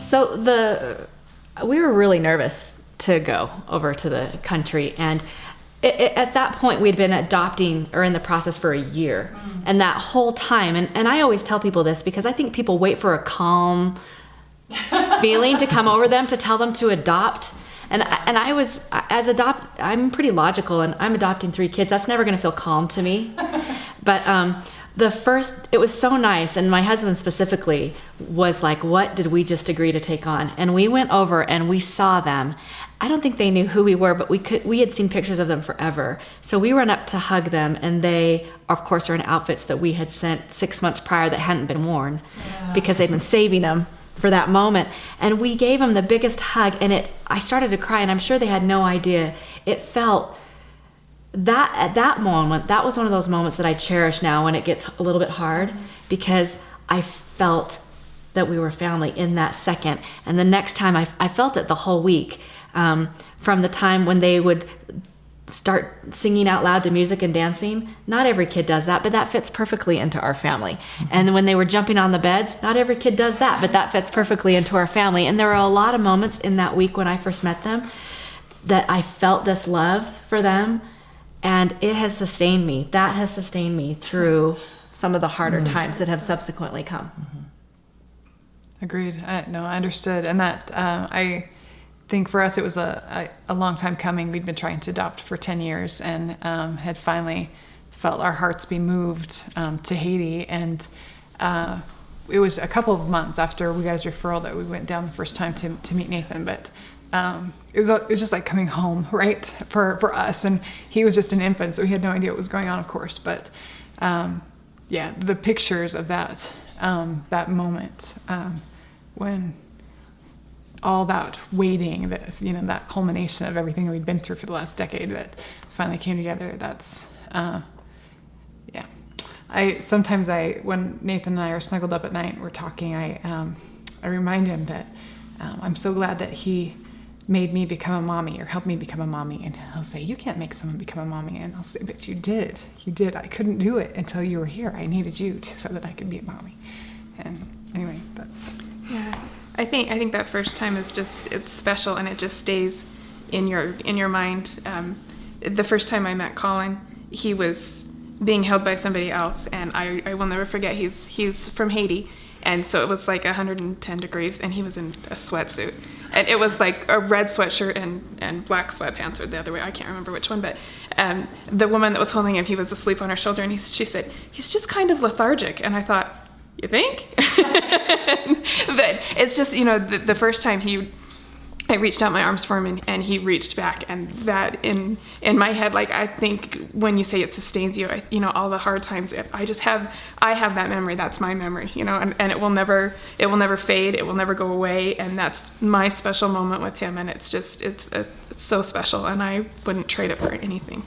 So we were really nervous to go over to the country, and at that point we'd been adopting or in the process for a year. And that whole time, and I always tell people this because I think people wait for a calm feeling to come over them to tell them to adopt. And I was, I'm pretty logical, and I'm adopting 3 kids. That's never going to feel calm to me. But it was so nice. And my husband specifically was like, what did we just agree to take on? And we went over and we saw them. I don't think they knew who we were, but we had seen pictures of them forever. So we ran up to hug them, and they, of course, are in outfits that we had sent 6 months prior that hadn't been worn because they'd been saving them for that moment. And we gave them the biggest hug, and I started to cry, and I'm sure they had no idea. It felt that at that moment, that was one of those moments that I cherish now when it gets a little bit hard, because I felt that we were family in that second. And the next time I felt it the whole week, from the time when they would start singing out loud to music and dancing. Not every kid does that, but that fits perfectly into our family. And when they were jumping on the beds, not every kid does that, but that fits perfectly into our family. And there were a lot of moments in that week when I first met them that I felt this love for them, and it has sustained me. That has sustained me through some of the harder times that have subsequently come. Agreed. I understood. And that, I think for us, it was a long time coming. We'd been trying to adopt for 10 years and had finally felt our hearts be moved to Haiti. And it was a couple of months after we got his referral that we went down the first time to meet Nathan. But it was just like coming home, right, for us. And he was just an infant, so he had no idea what was going on, of course. But the pictures of that moment when all that waiting, that culmination of everything that we'd been through for the last decade that finally came together. That's, Sometimes when Nathan and I are snuggled up at night, we're talking, I remind him that I'm so glad that he made me become a mommy or helped me become a mommy. And he'll say, you can't make someone become a mommy. And I'll say, but you did. I couldn't do it until you were here. I needed you so that I could be a mommy. And anyway, that's... Yeah. I think that first time is it's special, and it just stays in your mind. The first time I met Colin, he was being held by somebody else, and I will never forget. He's from Haiti, and so it was like 110 degrees, and he was in a sweatsuit, and it was like a red sweatshirt and black sweatpants, or the other way. I can't remember which one, but the woman that was holding him, he was asleep on her shoulder, and she said, he's just kind of lethargic, and I thought, you think? But it's just, the first time I reached out my arms for him, and he reached back, and that in my head, like, I think when you say it sustains you, all the hard times, I have that memory. That's my memory, and it will never fade. It will never go away. And that's my special moment with him. And it's so special, and I wouldn't trade it for anything.